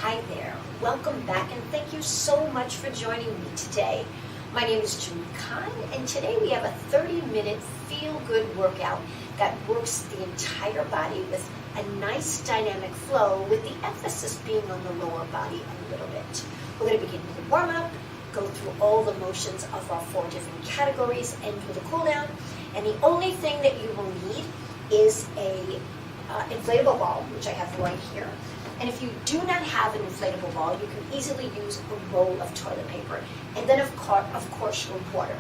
Hi there, welcome back and thank you so much for joining me today. My name is June and today we have a 30-minute feel-good workout that works the entire body with a nice dynamic flow with the emphasis being on the lower body a little bit. We're going to begin with a warm-up, go through all the motions of our 4 different categories, end with a cool-down, and the only thing that you will need is a inflatable ball, which I have right here. And if you do not have an inflatable ball, you can easily use a roll of toilet paper. And then, of course, your water.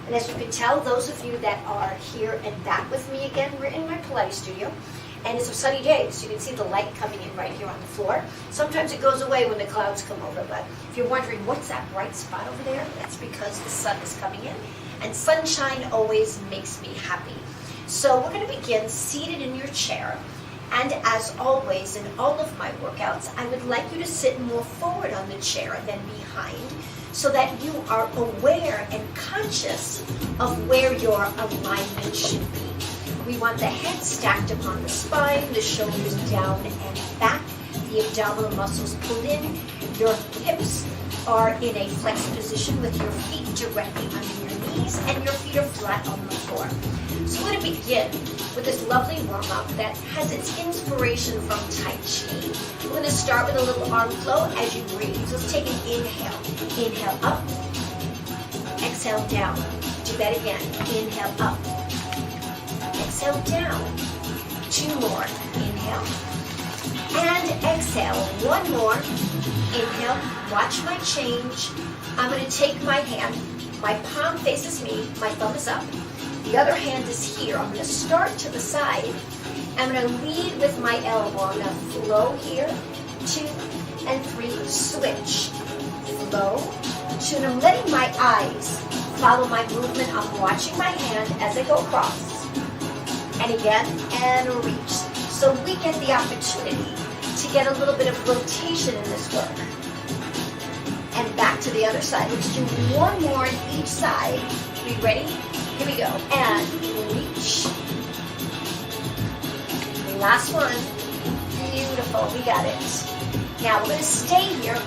And as you can tell, those of you that are here and back with me again, we're in my Pilates studio. And it's a sunny day, so you can see the light coming in right here on the floor. Sometimes it goes away when the clouds come over, but if you're wondering, what's that bright spot over there? That's because the sun is coming in. And sunshine always makes me happy. So we're going to begin seated in your chair. And as always, in all of my workouts, I would like you to sit more forward on the chair than behind so that you are aware and conscious of where your alignment should be. We want the head stacked upon the spine, the shoulders down and back, the abdominal muscles pulled in, your hips are in a flexed position with your feet directly under your knees and your feet are flat on the floor. So we're going to begin with this lovely warm-up that has its inspiration from Tai Chi. We're going to start with a little arm flow as you breathe. So let's take an inhale. Inhale up, exhale down. Do that again. Inhale up, exhale down. 2 more. Inhale and exhale. 1 more. Inhale. Watch my change. I'm going to take my hand. My palm faces me. My thumb is up. The other hand is here. I'm going to start to the side. I'm going to lead with my elbow. I'm going to flow here, 2 and 3, switch, flow, 2, and I'm letting my eyes follow my movement. I'm watching my hand as I go across, and again, and reach. So we get the opportunity to get a little bit of rotation in this work. And back to the other side. Let's do 1 more on each side. Are you ready? Here we go. And reach. Last one. Beautiful. We got it. Now we're going to stay here.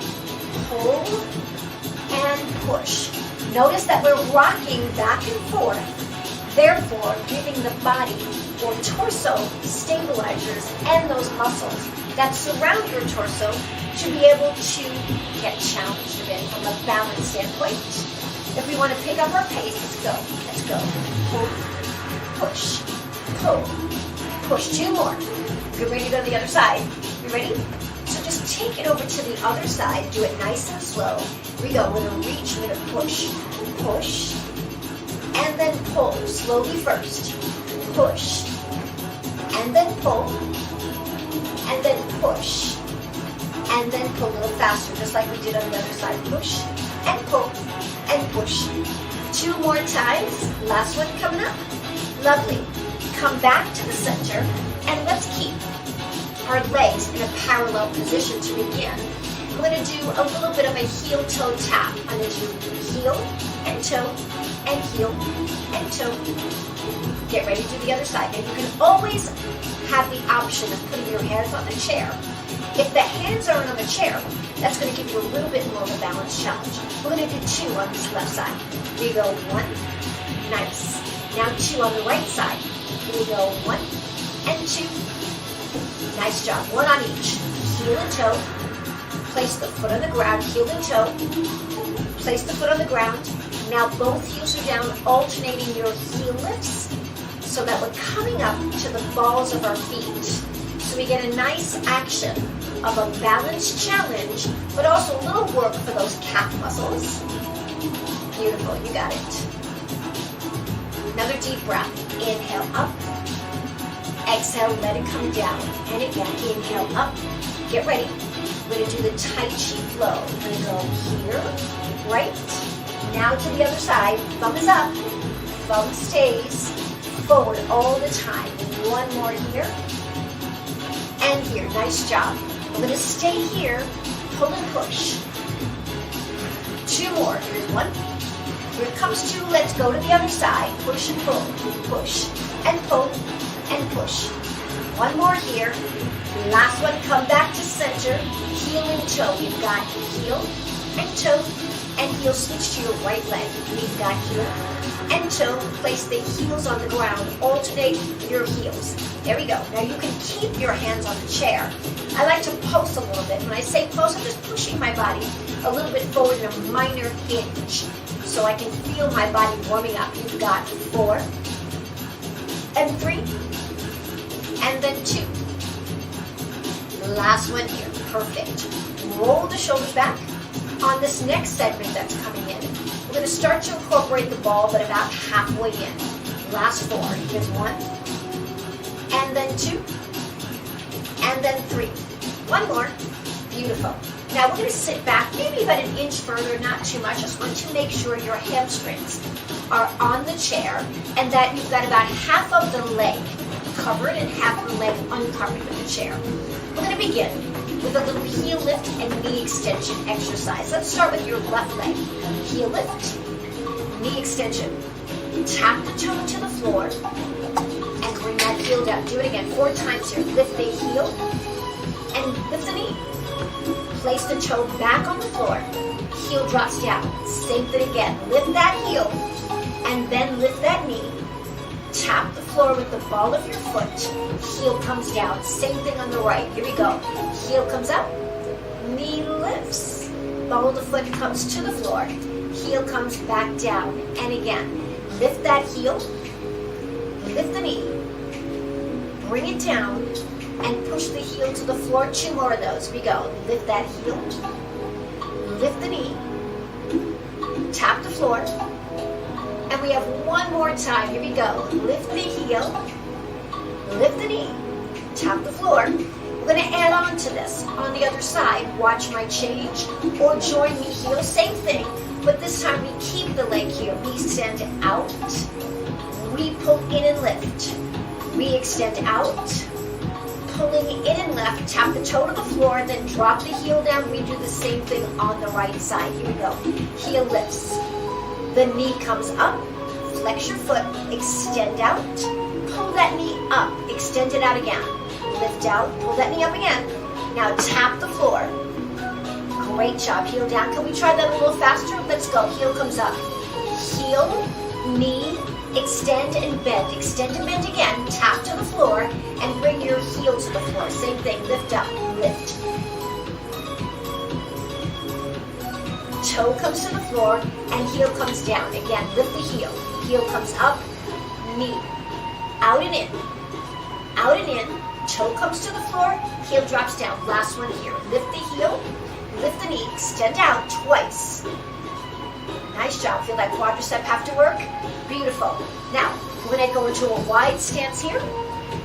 Pull and push. Notice that we're rocking back and forth, therefore giving the body or torso stabilizers and those muscles that surround your torso to be able to get challenged again from a balance standpoint. If we want to pick up our pace, let's go. Let's go. Pull, push, pull, push. 2 more. Get ready to go to the other side. You ready? So just take it over to the other side. Do it nice and slow. Here we go. We're going to reach. We're going to push, push, and then pull. Slowly first. Push, and then pull, and then push, and then pull a little faster, just like we did on the other side. Push, and pull, and push. 2 more times. Last one coming up. Lovely. Come back to the center, and let's keep our legs in a parallel position to begin. We're going to do a little bit of a heel-toe tap. I'm going to do heel and toe, and heel and toe. Get ready to do the other side. And you can always have the option of putting your hands on the chair. If the hands aren't on the chair, that's going to give you a little bit more of a balance challenge. We're going to do 2 on this left side. Here we go. 1. Nice. Now 2 on the right side. Here we go. 1 and 2. Nice job. 1 on each. Heel and toe. Place the foot on the ground. Heel and toe. Place the foot on the ground. Now both heels are down, alternating your heel lifts so that we're coming up to the balls of our feet. So we get a nice action of a balance challenge, but also a little work for those calf muscles. Beautiful, you got it. Another deep breath. Inhale up. Exhale, let it come down. And again, inhale up. Get ready. We're going to do the Tai Chi Flow. We're going to go here, right. Now to the other side. Thumb is up. Thumb stays forward all the time. 1 more here. And here. Nice job. We're going to stay here. Pull and push. 2 more. Here's 1. Here it comes 2. Let's go to the other side. Push and pull. Push and pull and push. One more here. Last one, come back to center, heel and toe. We've got heel and toe, and heel switch to your right leg. We've got heel and toe. Place the heels on the ground. Alternate your heels. There we go. Now you can keep your hands on the chair. I like to pulse a little bit. When I say pulse, I'm just pushing my body a little bit forward in a minor hinge so I can feel my body warming up. You've got 4 and 3 and then 2. Last one here. Perfect. Roll the shoulders back. On this next segment that's coming in, we're going to start to incorporate the ball, but about halfway in. Last 4. Here's 1, and then 2, and then 3. One more. Beautiful. Now we're going to sit back maybe about an inch further, not too much. Just want to make sure your hamstrings are on the chair and that you've got about half of the leg covered and half the leg uncovered with the chair. We're going to begin with a little heel lift and knee extension exercise. Let's start with your left leg. Heel lift, knee extension. Tap the toe to the floor and bring that heel down. Do it again 4 times here. Lift the heel and lift the knee. Place the toe back on the floor. Heel drops down. Same thing again. Lift that heel and then lift that knee. Tap the floor with the ball of your foot. Heel comes down. Same thing on the right. Here we go. Heel comes up. Knee lifts. Ball of the foot comes to the floor. Heel comes back down. And again, lift that heel. Lift the knee. Bring it down. And push the heel to the floor. 2 more of those. Here we go. Lift that heel. Lift the knee. Tap the floor. And we have one more time. Here we go. Lift the heel. Lift the knee. Tap the floor. We're going to add on to this. On the other side, watch my change. Or join me heel. Same thing. But this time we keep the leg here. We extend out. We pull in and lift. We extend out. Pulling in and left, tap the toe to the floor, then drop the heel down. We do the same thing on the right side. Here we go. Heel lifts. The knee comes up. Flex your foot. Extend out. Pull that knee up. Extend it out again. Lift out. Pull that knee up again. Now tap the floor. Great job. Heel down. Can we try that a little faster? Let's go. Heel comes up. Heel, knee, extend and bend. Extend and bend again. Tap to the floor and bring your heel to the floor. Same thing. Lift up. Lift. Toe comes to the floor and heel comes down. Again, lift the heel. Heel comes up. Knee. Out and in. Out and in. Toe comes to the floor. Heel drops down. Last one here. Lift the heel. Lift the knee. Extend out twice. Nice job. Feel that quadricep have to work? Beautiful. Now, we're going to go into a wide stance here,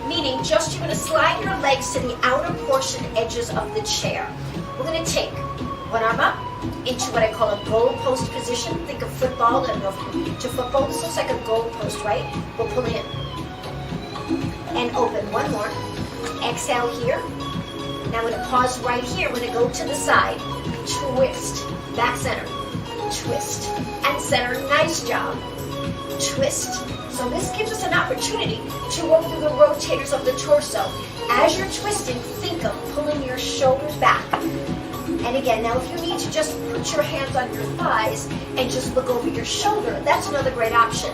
meaning just you're going to slide your legs to the outer portion edges of the chair. We're going to take one arm up into what I call a goal post position. Think of football. I don't know if to football, this looks like a goal post, right? We'll pull in and open. One more. Exhale here. Now I'm going to pause right here. We're going to go to the side. Twist. Back center. Twist. And center. Nice job. Twist. So this gives us an opportunity to work through the rotators of the torso. As you're twisting, think of pulling your shoulders back. And again, now if you need to just put your hands on your thighs and just look over your shoulder, that's another great option.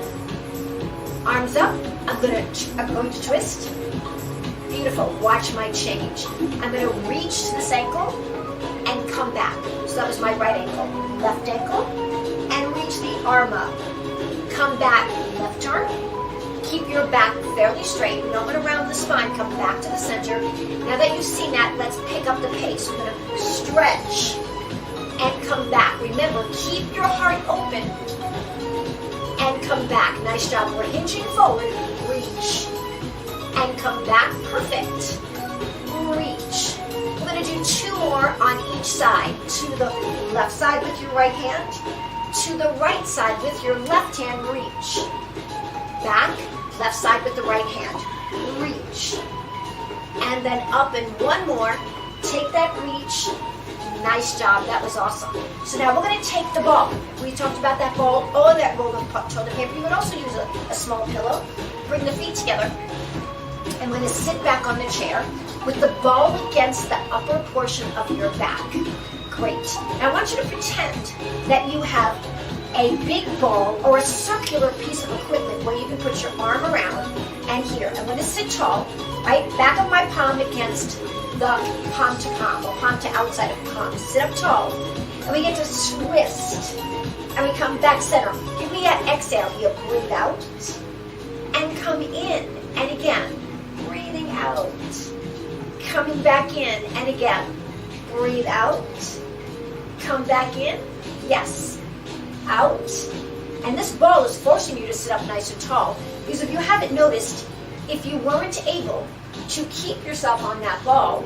Arms up. I'm going to twist. Beautiful. Watch my change. I'm going to reach to this ankle and come back. So that was my right ankle. Left ankle. And reach the arm up. Come back. Left arm. Keep your back fairly straight. We don't want to round the spine. Come back to the center. Now that you've seen that, let's pick up the pace. We're going to stretch and come back. Remember, keep your heart open and come back. Nice job. We're hinging forward. Reach and come back. Perfect. Reach. We're going to do 2 more on each side. To the left side with your right hand. To the right side with your left hand. Reach. Back. Left side with the right hand. Reach. And then up and one more. Take that reach. Nice job. That was awesome. So now we're going to take the ball. We talked about that ball or that roll of toilet paper. You would also use a small pillow. Bring the feet together. I'm going to sit back on the chair with the ball against the upper portion of your back. Great. Now I want you to pretend that you have a big ball or a circular piece of equipment where you can put your arm around. And here, I'm going to sit tall, right? Back of my palm against the palm to palm, or palm to outside of palm. Sit up tall, and we get to twist. And we come back center. Give me an exhale here. Breathe out. And come in. And again, breathing out. Coming back in. And again, breathe out. Come back in. Yes. Out. And this ball is forcing you to sit up nice and tall. Because if you haven't noticed, if you weren't able to keep yourself on that ball,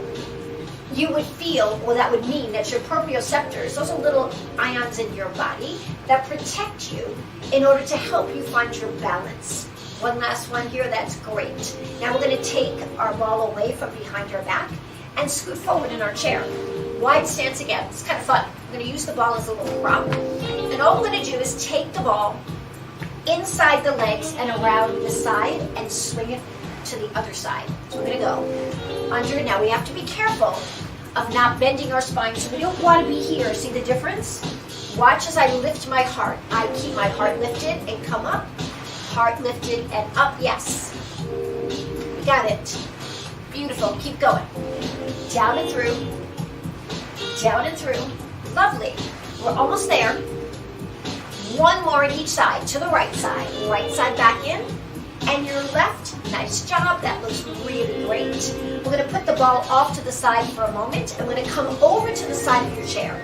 you would feel, well, that would mean that your proprioceptors, those are little ions in your body that protect you in order to help you find your balance. One last one here, that's great. Now we're going to take our ball away from behind our back and scoot forward in our chair. Wide stance again, it's kind of fun. I'm going to use the ball as a little prop. And all we're going to do is take the ball inside the legs and around the side and swing it to the other side. So we're going to go under. Now we have to be careful of not bending our spine, so we don't want to be here. See the difference? Watch as I lift my heart. I keep my heart lifted and come up. Heart lifted and up. Yes. Got it. Beautiful. Keep going. Down and through. Down and through. Lovely. We're almost there. One more on each side. To the right side. Right side back in. And your left, nice job, that looks really great. We're going to put the ball off to the side for a moment. I'm going to come over to the side of your chair.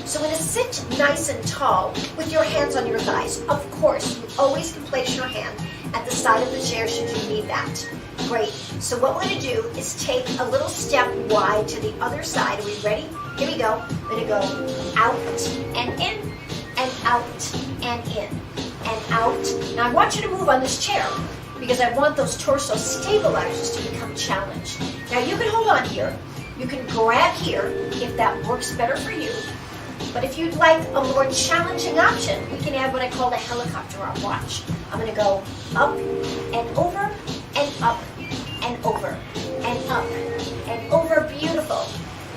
So I'm going to sit nice and tall with your hands on your thighs. Of course, you always can place your hand at the side of the chair should you need that. Great. So what we're going to do is take a little step wide to the other side. Are we ready? Here we go. We're going to go out and in and out and in and out. Now I want you to move on this chair, because I want those torso stabilizers to become challenged. Now you can hold on here. You can grab here if that works better for you. But if you'd like a more challenging option, we can add what I call the helicopter arm. Watch. I'm going to go up and over and up and over and up and over. Beautiful.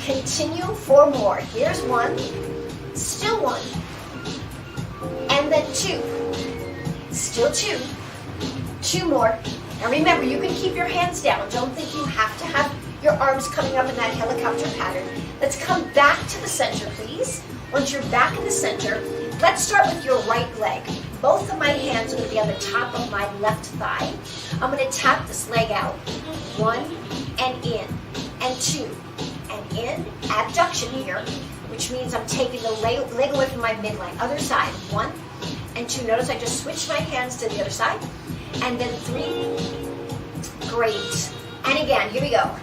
Continue 4 more. Here's 1. Still 1. And then 2. Still 2. 2 more. Now remember, you can keep your hands down. Don't think you have to have your arms coming up in that helicopter pattern. Let's come back to the center, please. Once you're back in the center, let's start with your right leg. Both of my hands are going to be on the top of my left thigh. I'm going to tap this leg out. 1 and in and 2 and in. Abduction here, which means I'm taking the leg away from my midline. Other side. 1 and 2. Notice I just switched my hands to the other side. And then 3. Great. And again, here we go.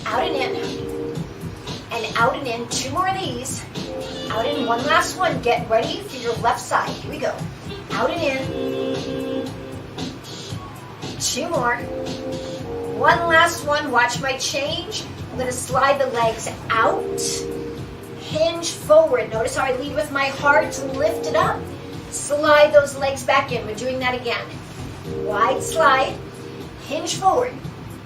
Out and in. And out and in. 2 more of these. Out and in. One last one. Get ready for your left side. Here we go. Out and in. 2 more. One last one. Watch my change. I'm going to slide the legs out. Hinge forward. Notice how I lead with my heart. Lift it up. Slide those legs back in. We're doing that again. Wide slide, hinge forward,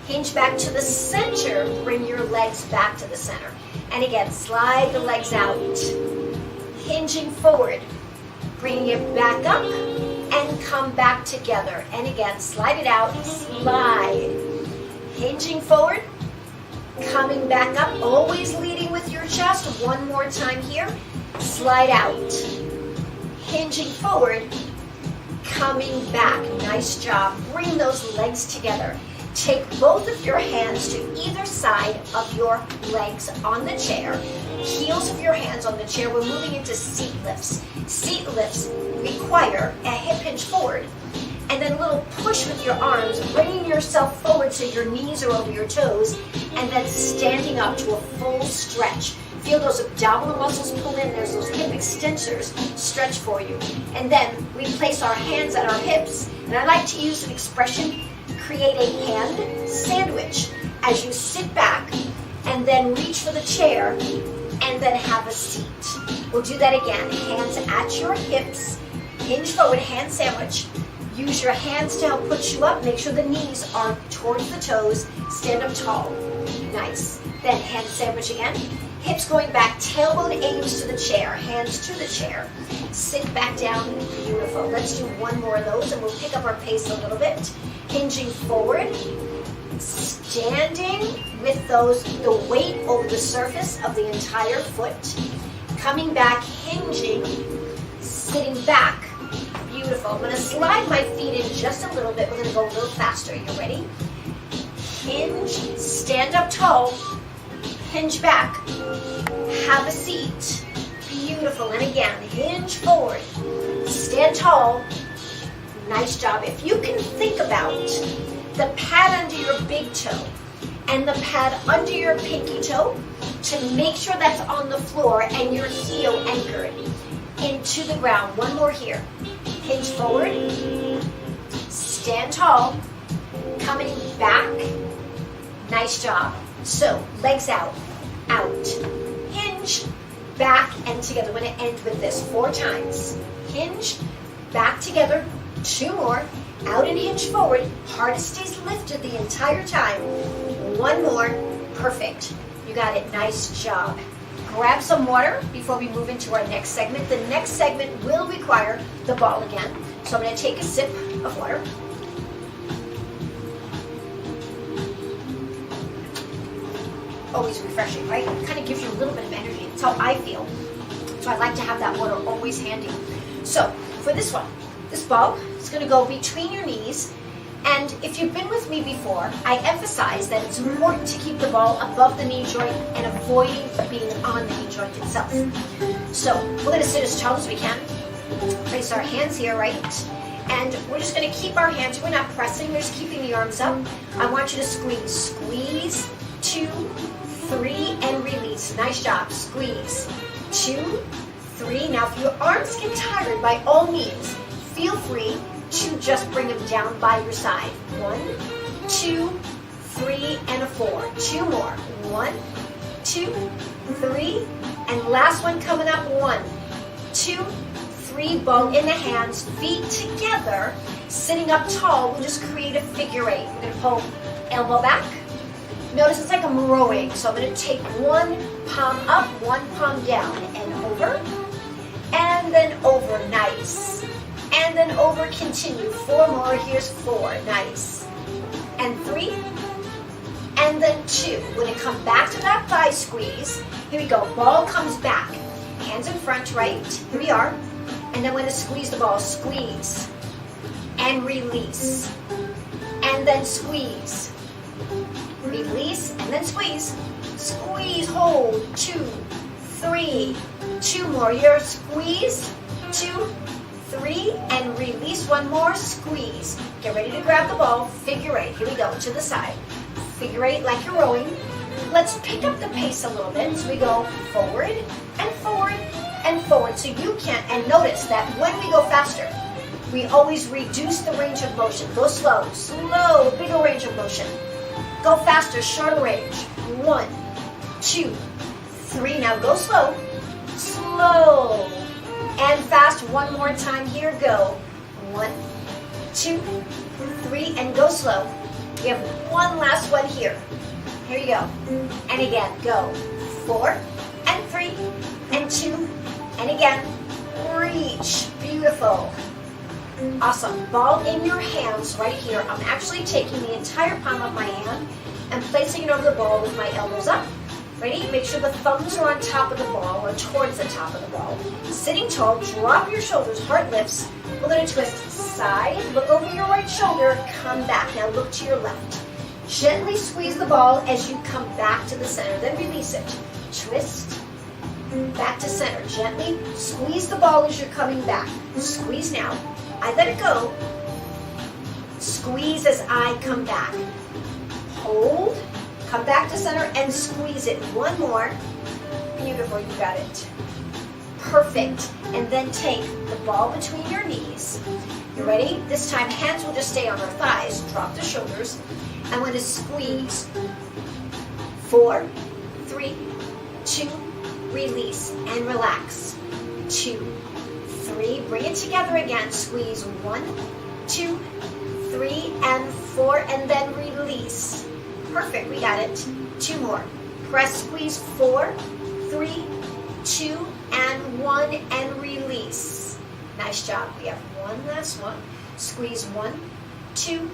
hinge back to the center, bring your legs back to the center. And again, slide the legs out, hinging forward, bringing it back up, and come back together. And again, slide it out, slide, hinging forward, coming back up, always leading with your chest. 1 more time here, slide out, hinging forward, coming back. Nice job. Bring those legs together. Take both of your hands to either side of your legs on the chair. Heels of your hands on the chair. We're moving into seat lifts. Seat lifts require a hip hinge forward and then a little push with your arms, bringing yourself forward so your knees are over your toes, and then standing up to a full stretch. Feel those abdominal muscles pull in. There's those hip extensors stretch for you. And then we place our hands at our hips. And I like to use an expression, create a hand sandwich, as you sit back and then reach for the chair and then have a seat. We'll do that again. Hands at your hips, hinge forward, hand sandwich. Use your hands to help put you up. Make sure the knees are towards the toes. Stand up tall. Nice. Then hand sandwich again. Hips going back, tailbone aims to the chair, hands to the chair. Sit back down, beautiful. Let's do one more of those and we'll pick up our pace a little bit. Hinging forward, standing with the weight over the surface of the entire foot. Coming back, hinging, sitting back. Beautiful. I'm going to slide my feet in just a little bit. We're going to go a little faster. You ready? Hinge, stand up tall, hinge back, have a seat. Beautiful. And again, hinge forward, stand tall. Nice job. If you can think about the pad under your big toe and the pad under your pinky toe to make sure that's on the floor and your heel anchored into the ground. One more here. Hinge forward, stand tall, coming back. Nice job. So, legs out, hinge, back, and together. I'm going to end with this 4 times. Hinge, back together, 2 more, out and hinge forward. Heart stays lifted the entire time. 1 more, perfect. You got it, nice job. Grab some water before we move into our next segment. The next segment will require the ball again. So I'm going to take a sip of water. Always refreshing, right? It kind of gives you a little bit of energy. That's how I feel. So I like to have that water always handy. So for this one, this ball is going to go between your knees. And if you've been with me before, I emphasize that it's important to keep the ball above the knee joint and avoiding being on the knee joint itself. So we're going to sit as tall as we can. Place our hands here, right? And we're just going to keep our hands. We're not pressing. We're just keeping the arms up. I want you to squeeze. Squeeze. 2, 3, and release. Nice job. Squeeze. 2, 3. Now, if your arms get tired, by all means, feel free to just bring them down by your side. 1, 2, 3, and a 4. 2 more. 1, 2, 3, and last one coming up. 1, 2, 3. Ball in the hands, feet together, sitting up tall. We'll just create a figure 8. We're going to pull elbow back. Notice it's like I'm rowing, so I'm going to take 1 palm up, 1 palm down, and over, and then over. Nice. And then over, continue. 4 more. Here's 4. Nice. And 3. And then 2. We're going to come back to that thigh squeeze. Here we go. Ball comes back. Hands in front, right? Here we are. And then we're going to squeeze the ball. Squeeze. And release. And then squeeze. Release. And then squeeze. Squeeze. Hold. 2, 3. 2 more. You're squeezed. 2, 3, and release. 1 more, squeeze. Get ready to grab the ball, figure 8. Here we go, to the side. Figure 8 like you're rowing. Let's pick up the pace a little bit. So we go forward, and forward, and forward. So you can, and notice that when we go faster, we always reduce the range of motion. Go slow, slow, bigger range of motion. Go faster, shorter range. 1, 2, 3. Now go slow, slow. And fast. 1 more time here. Go. 1, 2, 3, and go slow. We have 1 last one here. Here you go. And again, go. 4, and 3, and 2, and again, reach. Beautiful. Awesome. Ball in your hands right here. I'm actually taking the entire palm of my hand and placing it over the ball with my elbows up. Ready? Make sure the thumbs are on top of the ball or towards the top of the ball. Sitting tall, drop your shoulders, heart lifts. We're going to twist side, look over your right shoulder, come back. Now look to your left. Gently squeeze the ball as you come back to the center, then release it. Twist, back to center. Gently squeeze the ball as you're coming back. Squeeze now. I let it go. Squeeze as I come back. Hold. Come back to center and squeeze it. 1 more. Beautiful, you got it. Perfect. And then take the ball between your knees. You ready? This time, hands will just stay on our thighs. Drop the shoulders. I'm going to squeeze. 4, 3, 2, release and relax. 2, 3, bring it together again. Squeeze. 1, 2, 3, and 4, and then release. Perfect, we got it. 2 more. Press, squeeze, 4, 3, 2, and 1, and release. Nice job. We have one last one. Squeeze 1, 2,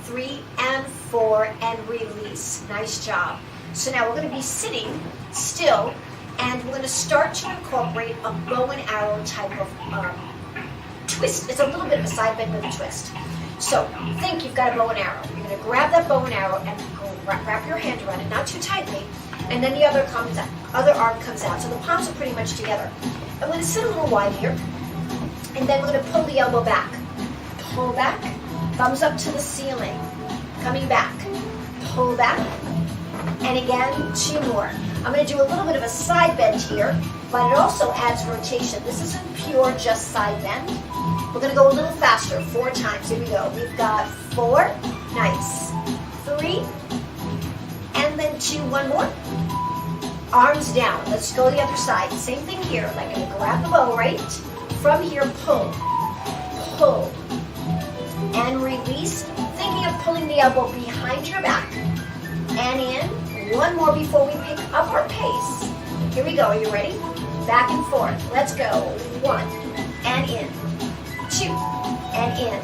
3, and 4, and release. Nice job. So now we're going to be sitting still, and we're going to start to incorporate a bow and arrow type of twist. It's a little bit of a side bend with a twist. So think you've got a bow and arrow. You're going to grab that bow and arrow and wrap your hand around it, not too tightly, and then the other arm comes out. So the palms are pretty much together. I'm going to sit a little wide here, and then we're going to pull the elbow back. Pull back, thumbs up to the ceiling. Coming back, pull back, and again, 2 more. I'm going to do a little bit of a side bend here, but it also adds rotation. This isn't pure just side bend. We're going to go a little faster, 4 times. Here we go. We've got 4, nice, 3, and then 2, 1 more. Arms down. Let's go the other side. Same thing here. Like I'm going to grab the bow, right? From here, pull, pull, and release. Thinking of pulling the elbow behind your back and in. 1 more before we pick up our pace. Here we go. Are you ready? Back and forth. Let's go. 1 and in. 2 and in.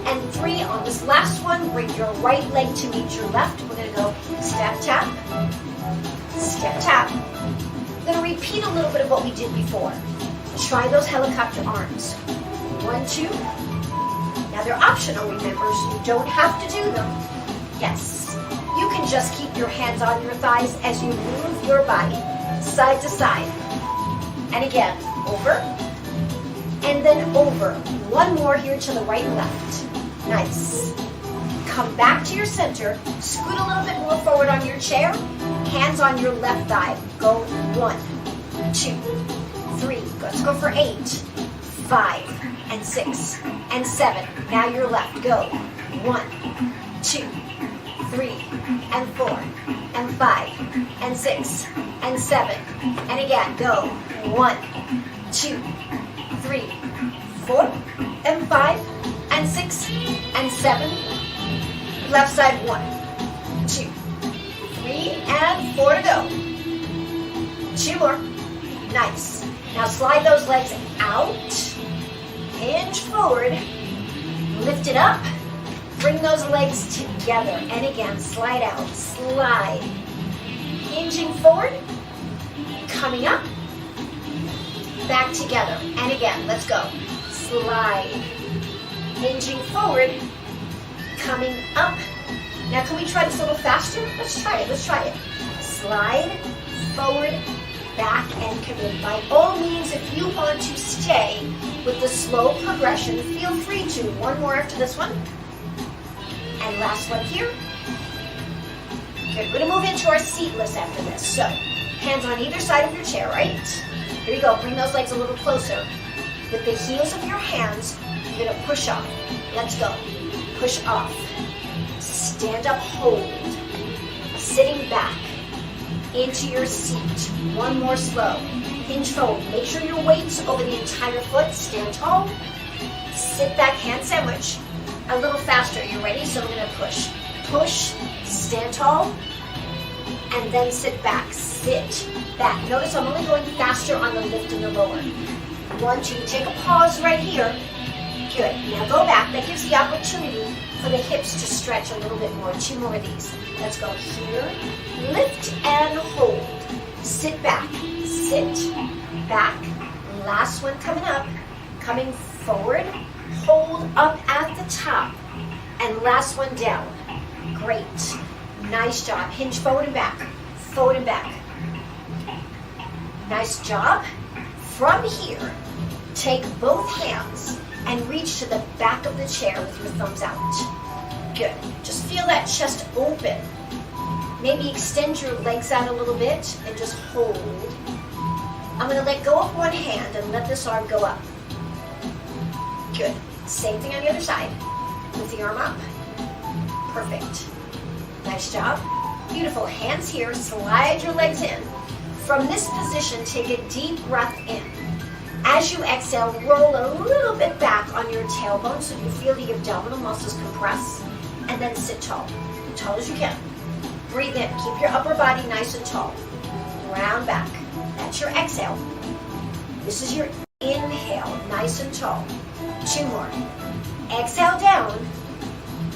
And 3 on this last one. Bring your right leg to meet your left. We're going to go step tap, step tap. We're going to repeat a little bit of what we did before. Try those helicopter arms. 1, 2. Now they're optional, remember, so you don't have to do them. Yes. You can just keep your hands on your thighs as you move your body side to side. And again, over, and then over. 1 more here to the right and left. Nice. Come back to your center. Scoot a little bit more forward on your chair. Hands on your left thigh. Go 1, 2, 3. Let's go for 8, 5, and 6, and 7. Now your left. Go 1, 2, 3, and 4, and 5, and 6, and 7. And again, go 1, 2, 3, 4, and 5, and 6, and 7. Left side 1, 2, 3, and 4 to go. 2 more. Nice. Now slide those legs out. Hinge forward. Lift it up. Bring those legs together. And again, slide out. Slide. Hinging forward. Coming up. Back together. And again, let's go. Slide. Hinging forward. Coming up. Now can we try this a little faster? Let's try it. Let's try it. Slide. Forward. Back and commit. By all means, if you want to stay with the slow progression, feel free to. 1 more after this one. And last one here. Good. We're going to move into our seatless after this. So, hands on either side of your chair, right? Here we go. Bring those legs a little closer. With the heels of your hands, you're going to push off. Let's go. Push off. Stand up, hold. Sitting back. Into your seat. 1 more slow. Hinge forward. Make sure your weight's over the entire foot. Stand tall. Sit back, hand sandwich. A little faster. You ready? So we're going to push. Push. Stand tall. And then sit back. Sit back. Notice I'm only going faster on the lift and the lower. 1, 2. Take a pause right here. Good. Now go back. That gives the opportunity for the hips to stretch a little bit more. 2 more of these. Let's go here. Lift and hold. Sit back. Sit back. Last one coming up. Coming forward. Hold up at the top. And last one down. Great. Nice job. Hinge forward and back. Forward and back. Nice job. From here, take both hands and reach to the back of the chair with your thumbs out. Good. Just feel that chest open. Maybe extend your legs out a little bit and just hold. I'm going to let go of one hand and let this arm go up. Good. Same thing on the other side. With the arm up. Perfect. Nice job. Beautiful. Hands here. Slide your legs in. From this position, take a deep breath in. As you exhale, roll a little bit back on your tailbone so you feel the abdominal muscles compress, and then sit tall as you can. Breathe in, keep your upper body nice and tall. Round back, that's your exhale. This is your inhale, nice and tall. 2 more. Exhale down,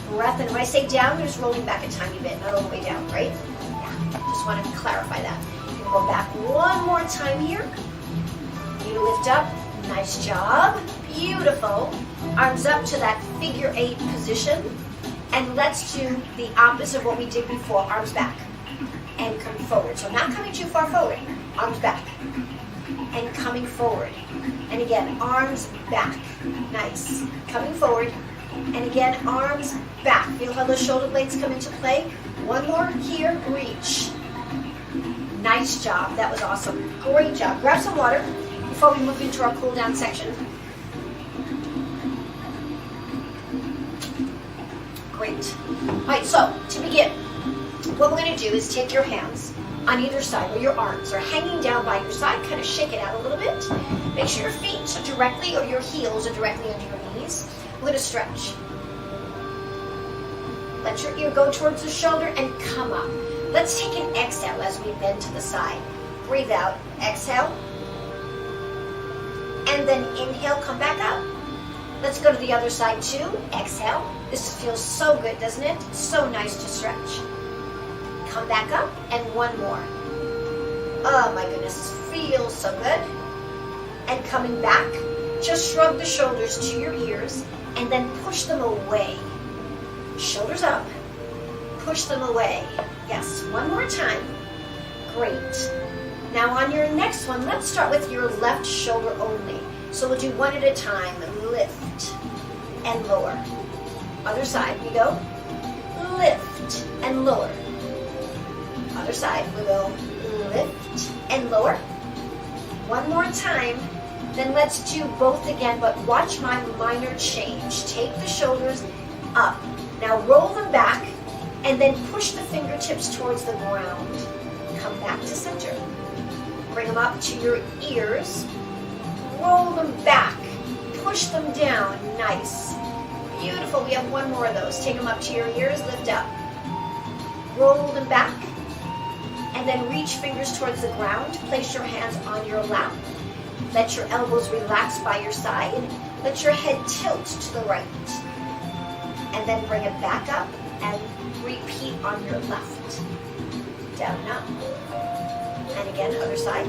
breath in. When I say down, you're just rolling back a tiny bit, not all the way down, right? Yeah, just want to clarify that. You go back one more time here. You lift up, nice job, beautiful. Arms up to that figure 8 position. And let's do the opposite of what we did before, arms back. And come forward. So not coming too far forward, arms back. And coming forward. And again, arms back. Nice. Coming forward. And again, arms back. Feel how those shoulder blades come into play. One more here, reach. Nice job. That was awesome. Great job. Grab some water before we move into our cool down section. Great. All right, so to begin, what we're going to do is take your hands on either side where your arms are hanging down by your side. Kind of shake it out a little bit. Make sure your feet are directly, or your heels are directly under your knees. We're going to stretch. Let your ear go towards the shoulder and come up. Let's take an exhale as we bend to the side. Breathe out. Exhale. And then inhale, come back up. Let's go to the other side too. Exhale. This feels so good, doesn't it? So nice to stretch. Come back up, and one more. Oh my goodness, this feels so good. And coming back, just shrug the shoulders to your ears, and then push them away. Shoulders up, push them away. Yes, one more time. Great. Now on your next one, let's start with your left shoulder only. So we'll do one at a time. Lift and lower. Other side, we go. Lift and lower. Other side, we go. Lift and lower. One more time. Then let's do both again, but watch my minor change. Take the shoulders up. Now roll them back, and then push the fingertips towards the ground. Come back to center. Bring them up to your ears. Roll them back. Push them down. Nice. Beautiful. We have one more of those. Take them up to your ears. Lift up. Roll them back. And then reach fingers towards the ground. Place your hands on your lap. Let your elbows relax by your side. Let your head tilt to the right. And then bring it back up and repeat on your left. Down and up. And again, other side.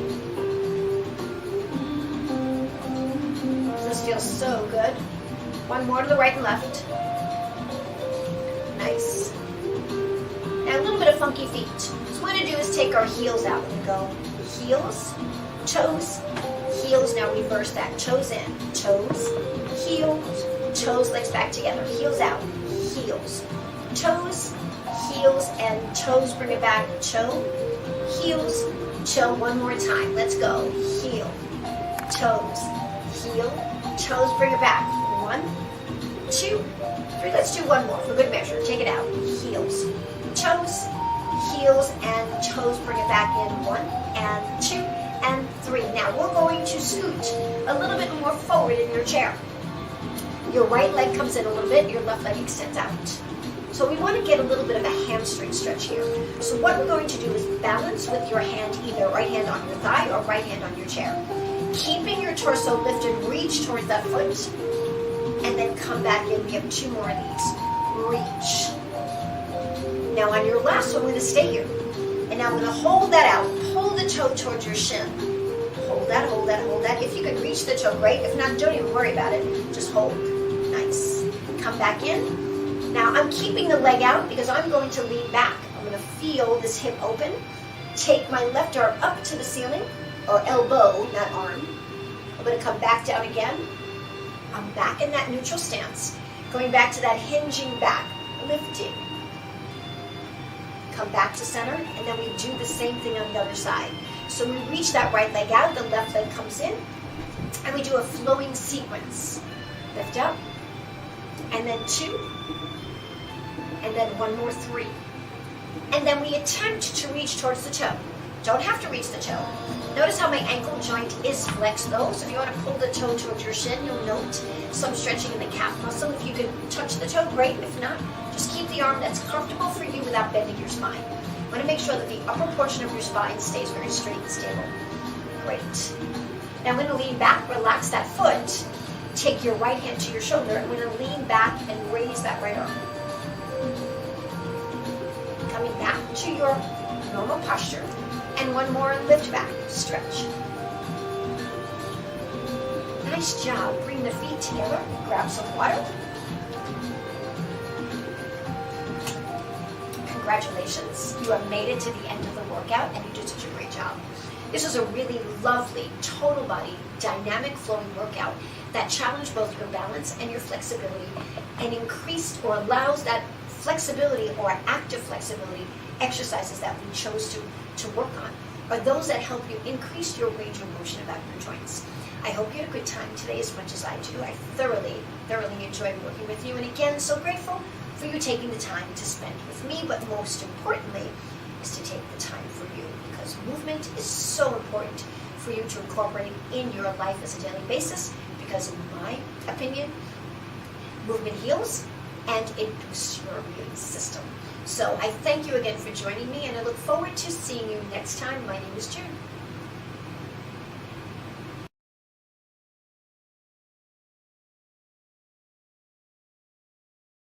This feels so good. One more to the right and left. Nice. Now a little bit of funky feet. So what we're going to do is take our heels out. We're going to go heels, toes, heels. Now reverse that. Toes in, toes, heels, toes, legs back together. Heels out, heels, toes, heels, and toes. Bring it back. Toe, heels, toe. One more time. Let's go. Heel, toes, heel, toes. Bring it back. 1, 2, 3. Let's do one more for good measure. Take it out. Heels, toes, heels, and toes. Bring it back in. 1 and 2 and 3. Now we're going to scoot a little bit more forward in your chair. Your right leg comes in a little bit. Your left leg extends out. So we want to get a little bit of a hamstring stretch here. So what we're going to do is balance with your hand, either right hand on your thigh or right hand on your chair. Keeping your torso lifted, reach towards that foot. And then come back in. We have 2 more of these. Reach. Now on your last one, we're going to stay here. And now we're going to hold that out. Pull the toe towards your shin. Hold that, hold that, hold that. If you can reach the toe, great. If not, don't even worry about it. Just hold. Nice. Come back in. Now I'm keeping the leg out because I'm going to lean back. I'm going to feel this hip open. Take my left arm up to the ceiling, or elbow, not arm. I'm going to come back down again. I'm back in that neutral stance. Going back to that hinging back, lifting. Come back to center, and then we do the same thing on the other side. So we reach that right leg out, the left leg comes in, and we do a flowing sequence. Lift up, and then 2, and then one more 3. And then we attempt to reach towards the toe. Don't have to reach the toe. Notice how my ankle joint is flexed though, so if you want to pull the toe towards your shin, you'll note some stretching in the calf muscle. If you can touch the toe, great. If not, just keep the arm that's comfortable for you without bending your spine. You want to make sure that the upper portion of your spine stays very straight and stable. Great. Now I'm going to lean back, relax that foot. Take your right hand to your shoulder. I'm going to lean back and raise that right arm. Coming back to your normal posture. And one more, lift back, stretch. Nice job. Bring the feet together, grab some water. Congratulations. You have made it to the end of the workout and you did such a great job. This is a really lovely, total body, dynamic flowing workout that challenged both your balance and your flexibility and increased or allows that flexibility or active flexibility exercises that we chose to work on are those that help you increase your range of motion about your joints. I hope you had a good time today as much as I do. I thoroughly enjoyed working with you, and again, so grateful for you taking the time to spend with me, but most importantly is to take the time for you, because movement is so important for you to incorporate in your life as a daily basis, because in my opinion, movement heals and it boosts your immune system. So I thank you again for joining me, and I look forward to seeing you next time. My name is June.